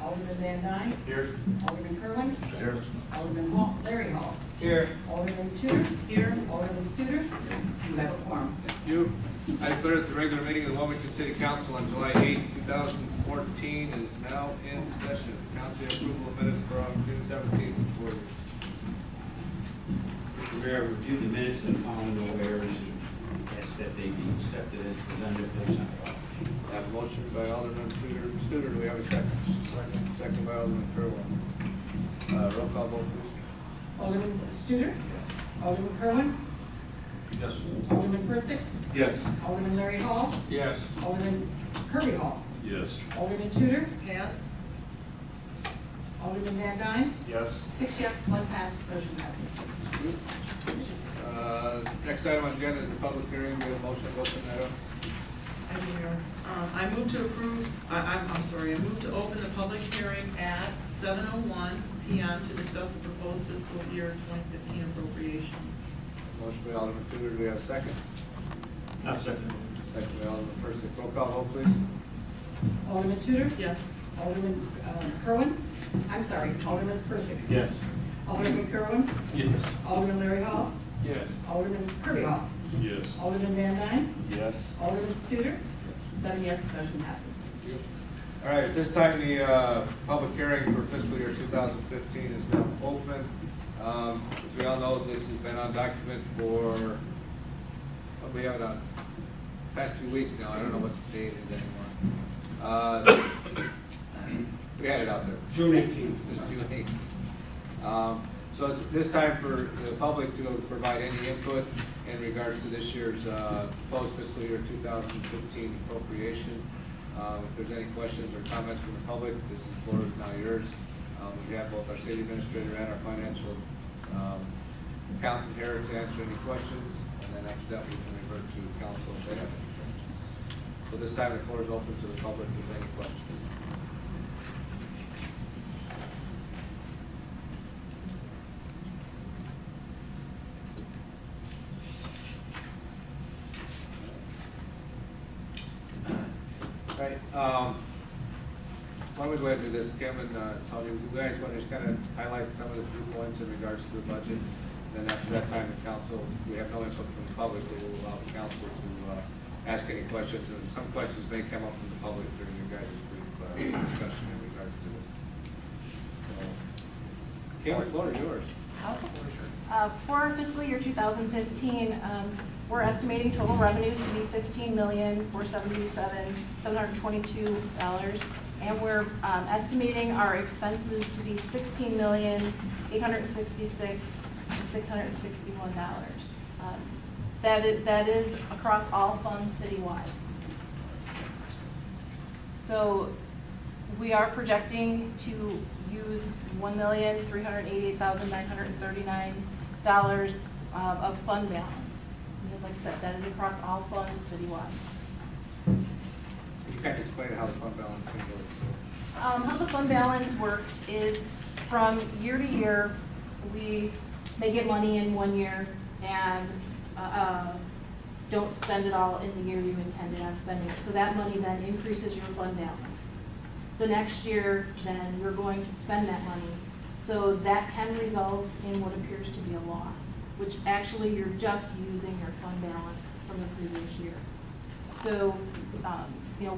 Alderman Van Dyne. Here. Alderman Kerwin. Here. Alderman Hall, Larry Hall. Here. Alderman Tudor. Here. Alderman Studer. You have a quorum. You, I declare that the regular meeting of the Wilmington City Council on July 8th, 2014 is now in session. Council approval of minutes from June 17th. Board. Mr. Mayor, reviewed the minutes and found no errors. Ask that they be accepted as presented, please. I have a motion by Alderman Studer. Do we have a second? Second by Alderman Kerwin. Roll call vote, please. Alderman Studer. Alderman Kerwin. Yes. Alderman Persick. Yes. Alderman Larry Hall. Yes. Alderman Kirby Hall. Yes. Alderman Tudor. Yes. Alderman Van Dyne. Yes. 6 yes, 1 pass, motion passes. Next item on the agenda is the public hearing. We have a motion to open that up. Thank you, Mayor. I move to approve, I'm sorry, I move to open the public hearing at 7:01 PM to discuss the proposed fiscal year 2015 appropriation. Motion by Alderman Tudor. Do we have a second? I'll second. Second by Alderman Persick. Roll call vote, please. Alderman Tudor. Yes. Alderman Kerwin. I'm sorry, Alderman Persick. Yes. Alderman Kerwin. Yes. Alderman Larry Hall. Yes. Alderman Kirby Hall. Yes. Alderman Van Dyne. Yes. Alderman Studer. 7 yes, motion passes. All right, at this time, the public hearing for fiscal year 2015 is now open. As we all know, this has been on document for, what we have it on, past few weeks now. I don't know what the date is anymore. We had it out there. June 18th. This is June 8th. So it's this time for the public to provide any input in regards to this year's proposed fiscal year 2015 appropriation. If there's any questions or comments from the public, this floor is now yours. We have both our city administrator and our financial accountant here to answer any questions, and then after that we can revert to council if they have any questions. So this time the floor is open to the public with any questions. Right, why don't we go ahead and do this, Kevin, Tony, you guys want to just kind of highlight some of the few points in regards to the budget, and then after that time, the council, we have no input from the public, we will allow the council to ask any questions, and some questions may come up from the public during your guys' brief discussion in regards to this. So, Kevin, the floor is yours. For fiscal year 2015, we're estimating total revenues to be $15,477,722, and we're estimating our expenses to be $16,866,661. That is across all funds citywide. So we are projecting to use $1,388,939 of fund balance. And like I said, that is across all funds citywide. Can you kind of explain how the fund balance thing works? How the fund balance works is from year to year, we may get money in one year and don't spend it all in the year you intended on spending it. So that money then increases your fund balance. The next year, then you're going to spend that money. So that can result in what appears to be a loss, which actually you're just using your fund balance from the previous year. So,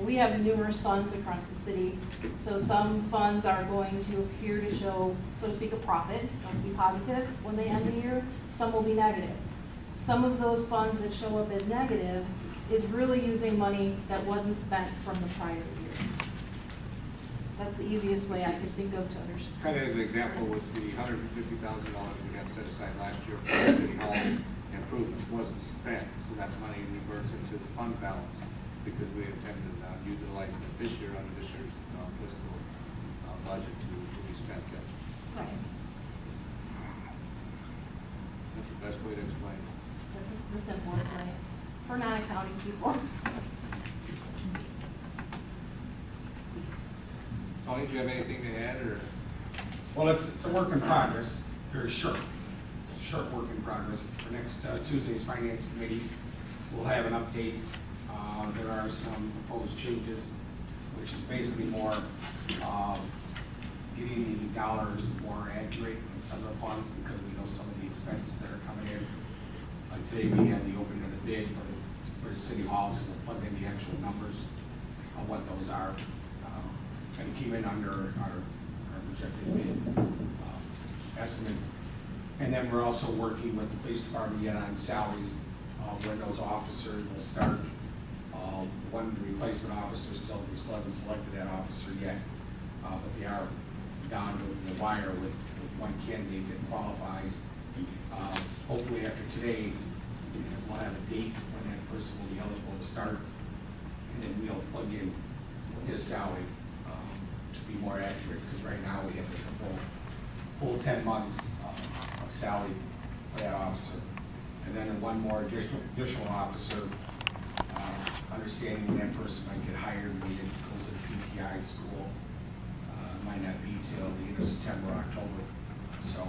we have numerous funds across the city. So some funds are going to appear to show, so to speak, a profit, they'll be positive when they end the year. Some will be negative. Some of those funds that show up as negative is really using money that wasn't spent from the prior year. That's the easiest way I could think of to understand. Kind of as an example with the $150,000 we had set aside last year for the city hall improvements wasn't spent, so that money reverts into the fund balance because we intended on utilizing it this year under this year's fiscal budget to be spent. Right. That's the best way to explain it. This is the simplest way for non-accounting people. Tony, do you have anything to add, or? Well, it's a work in progress, very short work in progress. For next Tuesday's Finance Committee, we'll have an update. There are some proposed changes, which is basically more getting the dollars more accurate in some of the funds because we know some of the expenses that are coming in. Like today, we had the opening of the bid for the city hall, so we'll plug in the actual numbers of what those are. And it came in under our projected bid estimate. And then we're also working with the police department yet on salaries, when those officers will start. One replacement officer still, we still haven't selected that officer yet, but they are down to the wire with one candidate that qualifies. Hopefully after today, we'll have a date when that person will be eligible to start, and then we'll plug in his salary to be more accurate, because right now we have a full 10 months of salary for that officer. And then one more additional officer, understanding when that person might get hired, when it goes to the PTI school, might not be till the end of September, October. So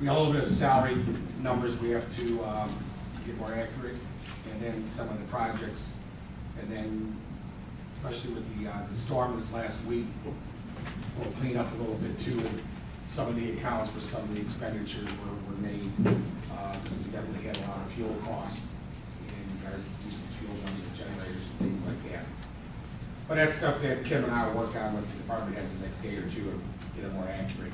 we got a little bit of salary numbers we have to get more accurate, and then some of the projects, and then especially with the storm this last week, we'll clean up a little bit too. Some of the accounts where some of the expenditures were made, because we definitely had a lot of fuel costs in regards to diesel fuel numbers, generators, and things like that. But that's stuff that Kim and I will work on with the department heads the next day or two and get a more accurate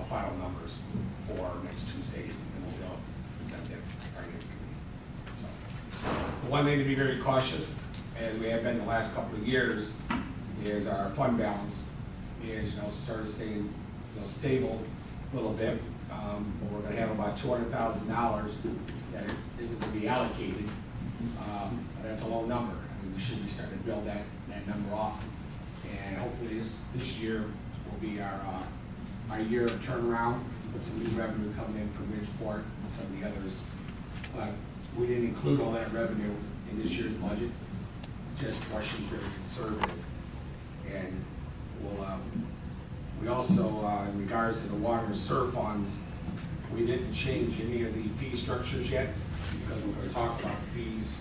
final numbers for next Tuesday, and we'll be able to present that to the finance committee. So, the one thing to be very cautious, as we have been the last couple of years, is our fund balance is, sort of staying, stable a little bit. We're gonna have about $200,000 that isn't gonna be allocated. That's a low number. I mean, we should be starting to build that number off. And hopefully this year will be our year of turnaround, with some new revenue coming in from Bridgeport and some of the others. But we didn't include all that revenue in this year's budget, just rushing very conservative. And we also, in regards to the water and sewer funds, we didn't change any of the fee structures yet, because we're gonna talk about the fees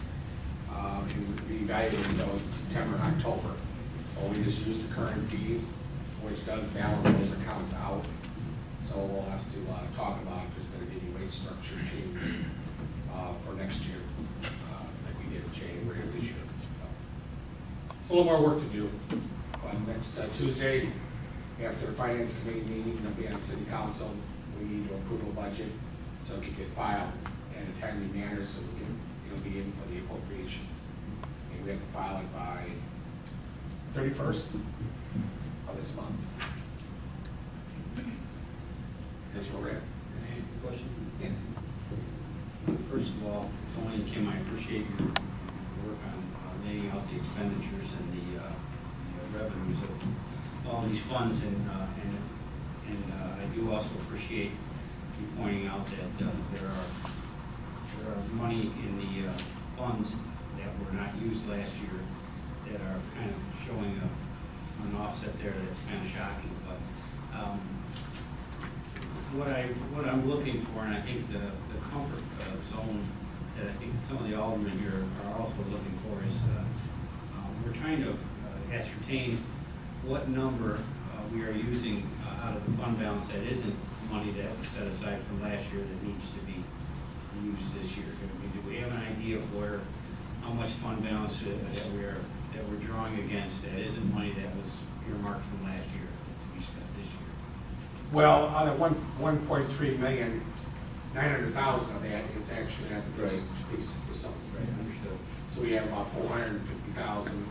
and reevaluating those in September and October. Or we just use the current fees, which does balance those accounts out. So we'll have to talk about if there's gonna be any rate structure change for next year, like we did in January of this year. So a little more work to do. Next Tuesday, after the finance committee meeting, it'll be on city council. We need to approve a budget so it can get filed in a timely manner, so we can, be in for the appropriations. And we have to file it by 31st of this month. That's where we're at. Can I ask a question? Yeah. First of all, Tony and Kim, I appreciate your work on laying out the expenditures and the revenues of all these funds, and I do also appreciate you pointing out that there are money in the funds that were not used last year that are kind of showing an offset there that's kind of shocking. But what I'm looking for, and I think the comfort zone that I think some of the aldermen here are also looking for, is we're trying to ascertain what number we are using out of the fund balance that isn't money that was set aside from last year that needs to be used this year. Do we have an idea of how much fund balance that we're drawing against that isn't money that was earmarked from last year to be spent this year? Well, on the 1.3 million, 900,000 of that is actually at the base something. Right, understood. So we have about 450,000.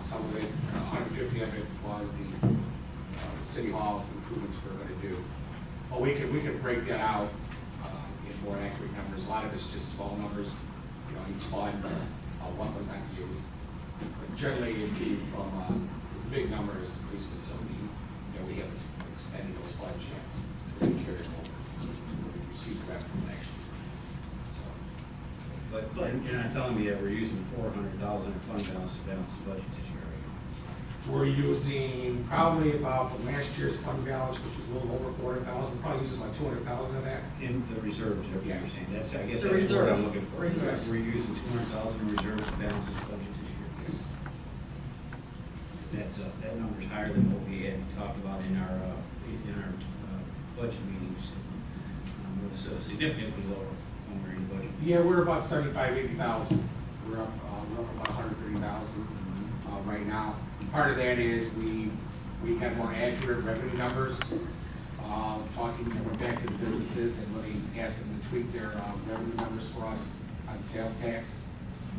Some of it, 150 of it was the city hall improvements we're going to do. But we could break that out in more accurate numbers. A lot of it's just small numbers, each fund, one was not used. But generally, it came from big numbers, the police facility. We haven't extended those funds yet, so we carry them over. We received that from next year. So, But you're not telling me that we're using 400,000 in fund balance to balance the budget this year, right? we're using probably about from last year's fund balance, which was a little over 400,000, probably uses about 200,000 of that. In the reserves, what you're saying, I guess The that's what I'm reserves. looking for. Reserves. We're using 200,000 in reserves to balance this budget this year. Yes. that number's higher than what we had talked about in our budget meetings. It was significantly lower when we were in budget. Yeah, we're about 80,000. We're up about 130,000 right now. Part of that is we have more accurate revenue numbers. Talking, I went back to the businesses and really asked them to tweak their revenue numbers for us on sales tax.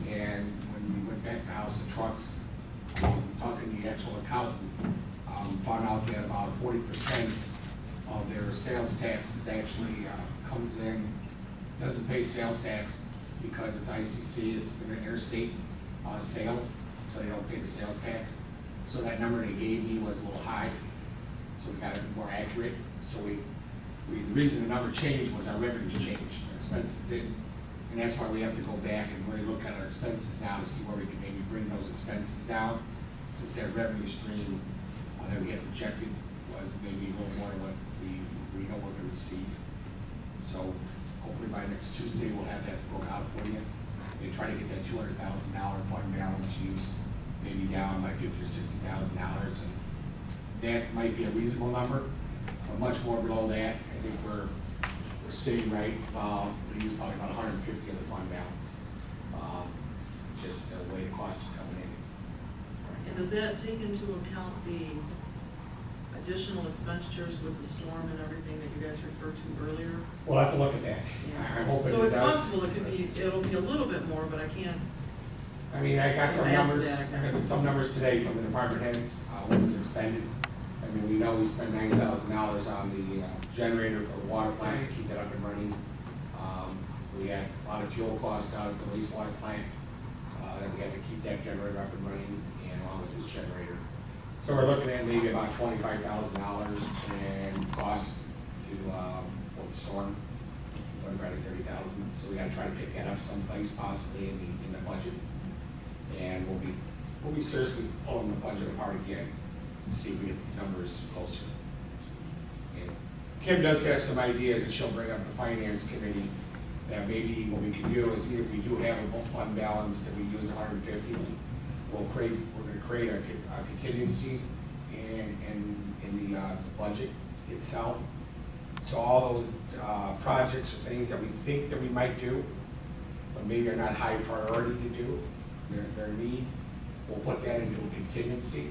And when we went back to House of Trucks, talking to the actual accountant, found out that about 40% of their sales tax is actually comes in, doesn't pay sales tax because it's ICC, it's interstate sales, so they don't pay the sales tax. So that number they gave me was a little high, so we got it more accurate. So the reason the number changed was our revenues changed, our expenses didn't. And that's why we have to go back and really look at our expenses now to see where we can maybe bring those expenses down, since that revenue stream that we had projected was maybe a little more than what we know we're gonna receive. So hopefully by next Tuesday, we'll have that broke out for you. They try to get that $200,000 fund balance use maybe down by $50,000 or $60,000, and that might be a reasonable number, but much more below that. I think we're sitting right, we use probably about 150 of the fund balance, just the way the costs are coming in. And does that take into account the additional expenditures with the storm and everything that you guys referred to earlier? We'll have to look at that. I'm hoping So it it's does. possible it'll be a little bit more, but I can't. I mean, I got some Add to numbers, that. I got some numbers today from the department heads, what was expended. I mean, we know we spent $9,000 on the generator for the water plant to keep that up and running. We had a lot of fuel costs out at the wastewater plant, that we had to keep that generator up and running, and along with this generator. So we're looking at maybe about $25,000 in cost to, for the storm, about 30,000. So we gotta try to pick that up someplace possibly in the budget. And we'll be seriously pulling the budget apart again to see if we get these numbers closer. And Kim does have some ideas, and she'll bring up the finance committee, that maybe what we can do is, if we do have a fund balance that we use 150, we're gonna create a contingency in the budget itself. So all those projects or things that we think that we might do, but maybe are not high priority to do, their need, we'll put that into a contingency.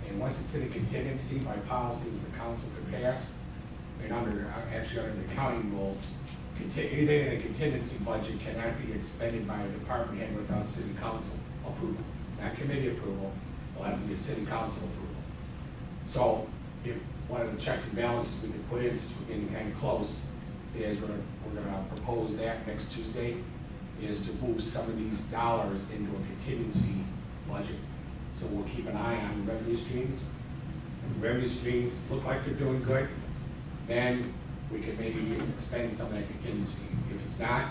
And once it's in a contingency, by policy that the council can pass, and actually under the accounting rules, anything in a contingency budget cannot be expended by a department head without city council approval. Not committee approval, will have to get city council approval. So, if one of the checks and balances we can put in, since we're getting kind of close, is we're gonna propose that next Tuesday, is to move some of these dollars into a contingency budget. So we'll keep an eye on the revenue streams. If the revenue streams look like they're doing good, then we can maybe expend some of that contingency. If it's not,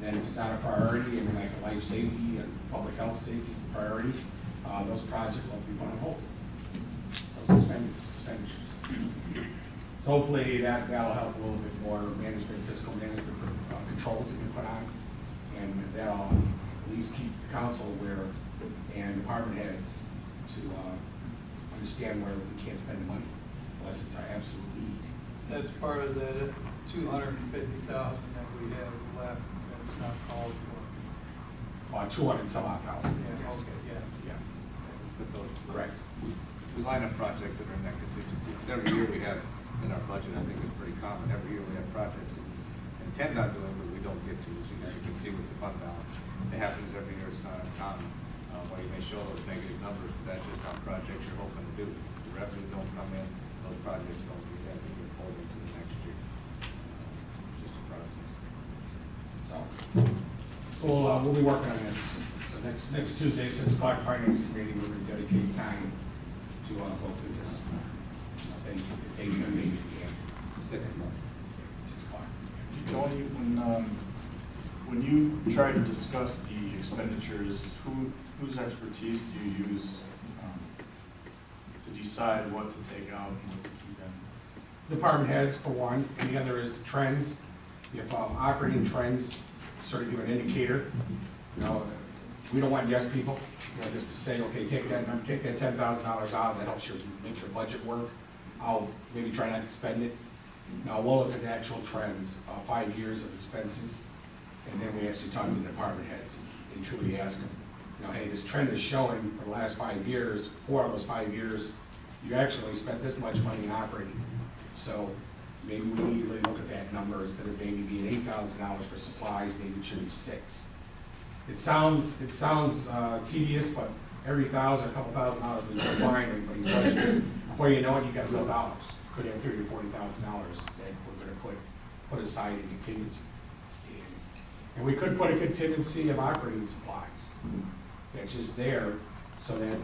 then if it's not a priority, and like a life safety and public health safety priority, those projects will be put on hold. Those expenditures. So hopefully that'll help a little bit more management, fiscal management controls that we put on, and that'll at least keep the council aware and department heads to understand where we can't spend the money unless it's our absolute need. That's part of that $250,000 that we have left, that's not called for. 200 some odd thousand. Yeah, Yes. okay, yeah. Correct. We line up projects that are in that contingency, because every year we have, in our budget, I think it's pretty common, every year we have projects that we intend on doing, but we don't get to, as you can see with the fund balance. It happens every year, it's not uncommon, where you may show those negative numbers, but that's just how projects you're hoping to do. If the revenue don't come in, those projects don't do that, we get pulled into the next year. Just a process. So we'll be working on this. So next Tuesday, 6 o'clock, finance committee, we're going to dedicate time to go through this. Things you can. 6 o'clock. 6 o'clock. Tony, when you try to discuss the expenditures, whose expertise do you use to decide what to take out and what to keep in? Department heads for one, and the other is the trends. If operating trends sort of give an indicator, you know, we don't want yes people, you know, just to say, okay, take that $10,000 out, that helps you make your budget work. I'll maybe try not to spend it. Now, we'll look at the actual trends, 5 years of expenses, and then we actually talk to the department heads and truly ask them, you know, hey, this trend is showing for the last 5 years, 4 of those 5 years, you actually spent this much money in operating. So maybe we need to really look at that number instead of maybe being $8,000 for supplies, maybe it should be $6,000. It sounds tedious, but every $1,000, a couple $1,000 we can find everybody's budget. Before you know it, you got real dollars. Could have $30,000 or $40,000 that we're gonna put aside in contingency. And we could put a contingency of operating supplies. That's just there so that,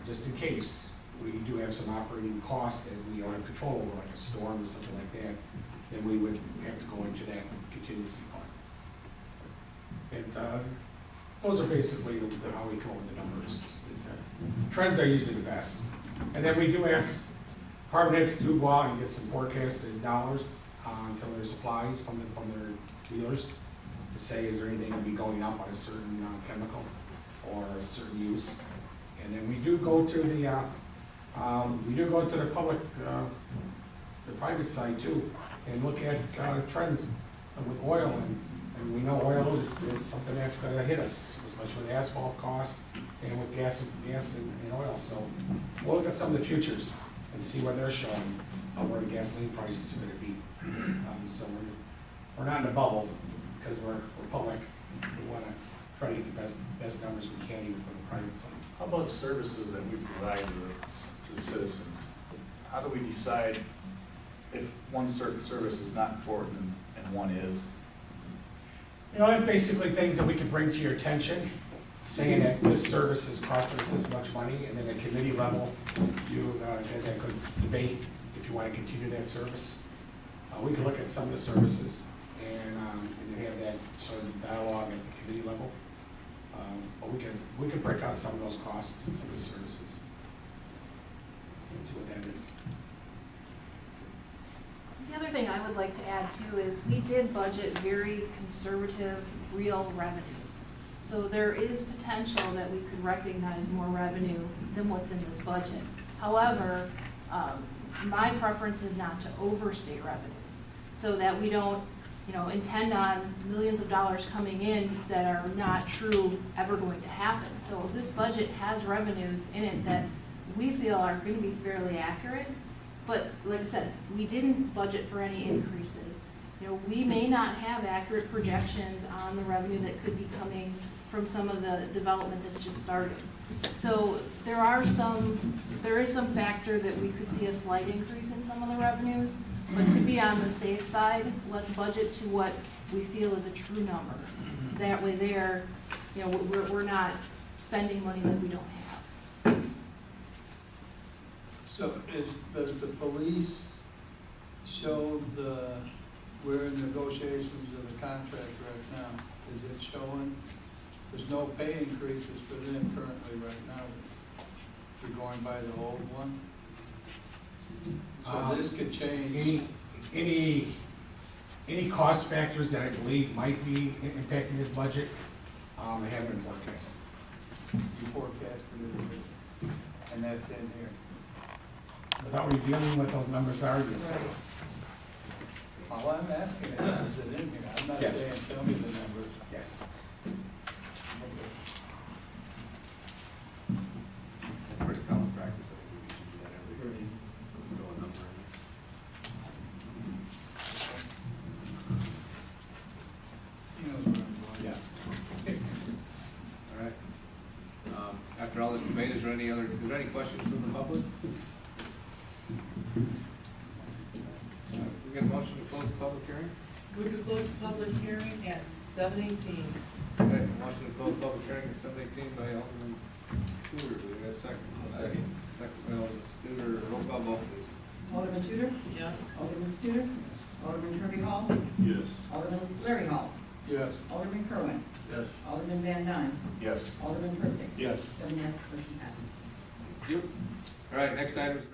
just in case, we do have some operating costs that we don't have control over, like a storm or something like that, then we would have to go into that contingency fund. And those are basically how we come up with the numbers. Trends are usually the best. And then we do ask department heads to go out and get some forecasted dollars on some of their supplies from their dealers to say, is there anything going to be going up on a certain chemical or a certain use? And then we do go to the public, the private side too, and look at trends with oil. And we know oil is something that's going to hit us, especially with asphalt cost and with gas and oil. So we'll look at some of the futures and see what they're showing, where the gasoline prices are going to be. So we're not in a bubble because we're public. We want to try to get the best numbers we can even from the private side. How about services that we provide to the citizens? How do we decide if one certain service is not important and one is? You know, that's basically things that we can bring to your attention, saying that this service is costing us this much money, and then at committee level, you that could debate if you want to continue that service. We can look at some of the services and have that sort of dialogue at the committee level. But we can break out some of those costs and some of the services and see what that is. The other thing I would like to add too is we did budget very conservative real revenues. So there is potential that we could recognize more revenue than what's in this budget. However, my preference is not to overstate revenues so that we don't, intend on millions of dollars coming in that are not true ever going to happen. So this budget has revenues in it that we feel are going to be fairly accurate. But like I said, we didn't budget for any increases. We may not have accurate projections on the revenue that could be coming from some of the development that's just started. So there is some factor that we could see a slight increase in some of the revenues, but to be on the safe side, let's budget to what we feel is a true number. That way we're not spending money that we don't have. So does the police show we're in negotiations of the contract right now? Is it showing? There's no pay increases for them currently right now. You're going by the old one? So this could change. Any cost factors that I believe might be impacting this budget, I haven't been forecasted. You forecasted it, and that's in here. Without revealing what those numbers are, yes. Right. All I'm asking is it in here? I'm not Yes. saying tell me the numbers. Yes. Pretty common practice, I think we should do that every year. Throw a number in. He knows where I'm going. Yeah. All right. After all this debate, is there any questions from the public? We get a motion to close the public hearing? Move to close the public hearing at 7:18. Okay, motion to close the public hearing at 7:18 by Alderman Studer. Do we have a second? Second by Alderman Studer. Roll call vote, please. Alderman Tudor? Yes. Alderman Studer? Alderman Kirby Hall? Yes. Alderman Larry Hall? Yes. Alderman Kerwin? Yes. Alderman Van Dyne? Yes. Alderman Persick? Yes. 7 yes, motion passes. All right, next item is